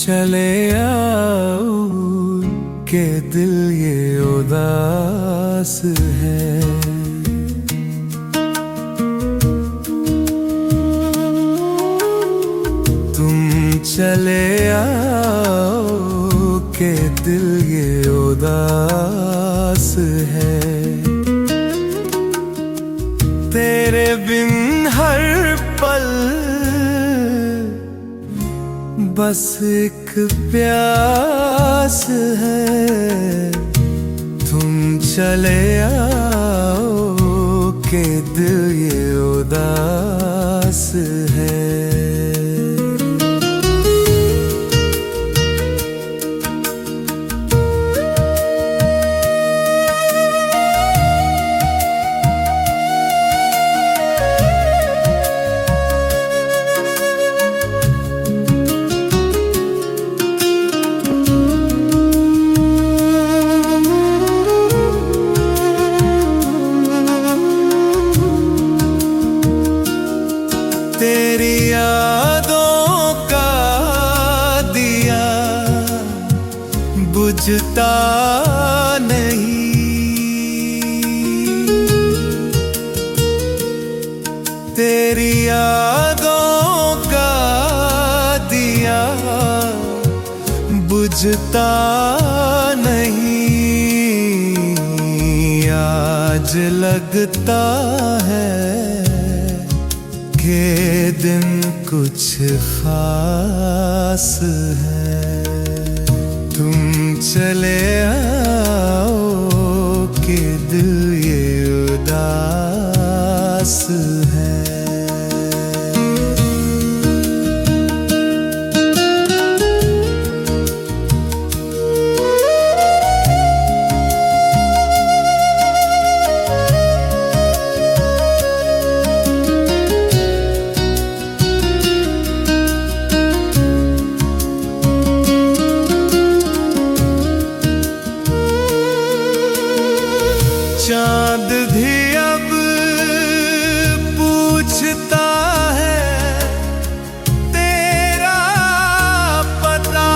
चले आओ के दिल ये उदास है। तुम चले आओ के दिल ये उदास है। तेरे बिन हर पल बस एक प्यास है। तुम चले आओ के दिल ये उदास है। तेरी यादों का दिया बुझता नहीं। तेरी यादों का दिया बुझता नहीं। आज लगता है के दिन कुछ खास है। तुम चले आओ के दिल ये उदास है। चांद भी अब पूछता है तेरा पता।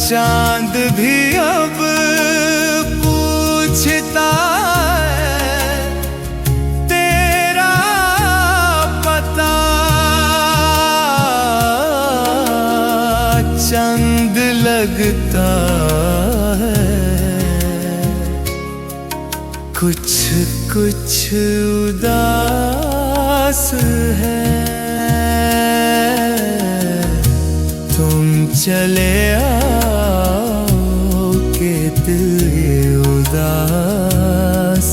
चांद भी अब पूछता है तेरा पता। चंद लगता कुछ कुछ उदास है। तुम चले आओ के दिल ये उदास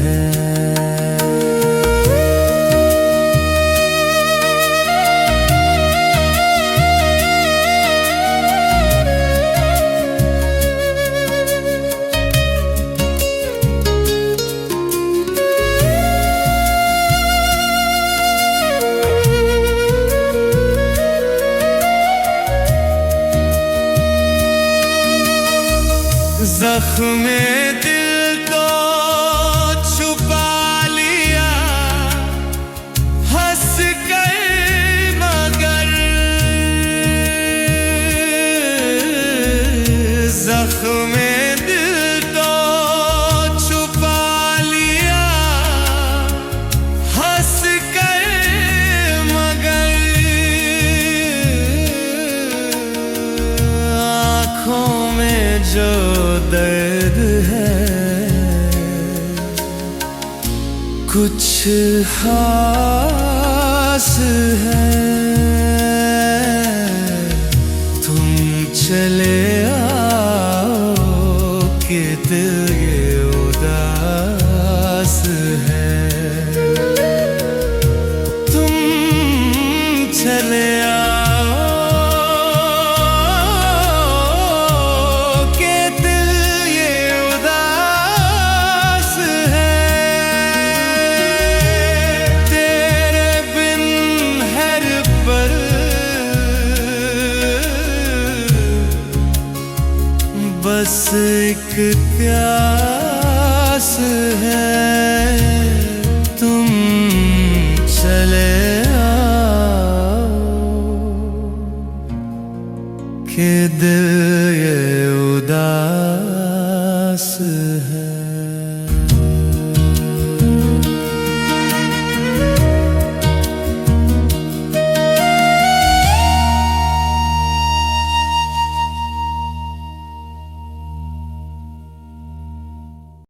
है। ज़ख्म दिल को छुपा लिया हंस कर मगर। ज़ख्म दिल को छुपा लिया हंस कर मगर। आँखों में जो दर्द है कुछ खास है। तुम चले आओ के दिल ये उदास है। तुम चले बस एक प्यास है। तुम चले आओ के दिल